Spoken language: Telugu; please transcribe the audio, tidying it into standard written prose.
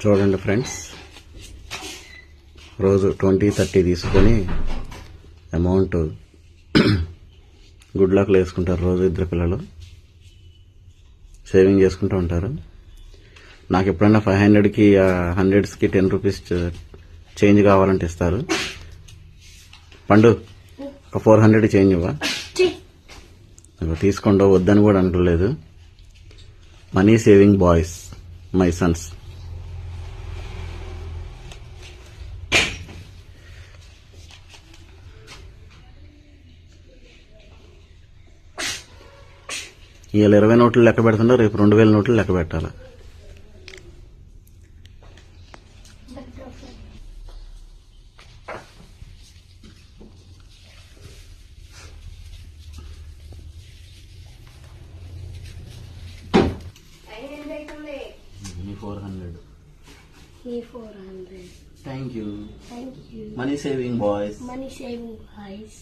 చూడండి ఫ్రెండ్స్, రోజు 20-30 తీసుకొని అమౌంట్ గుడ్ లక్లో వేసుకుంటారు. రోజు 2 పిల్లలు సేవింగ్ చేసుకుంటూ ఉంటారు. నాకు ఎప్పుడైనా 500కి 100స్కి 10 రూపీస్ చేంజ్ కావాలంటే ఇస్తారు. పండు ఒక 400 చేంజ్ ఇవ్వ, తీసుకోండి, వద్దని కూడా అనుకోలేదు. Money saving boys, my Sons. ఇవాళ 20 నోట్లు లెక్క పెడుతుంటే రేపు 2000 నోట్లు లెక్క పెట్టాలి. $400. Thank you. Thank you. Money saving boys. Money saving guys.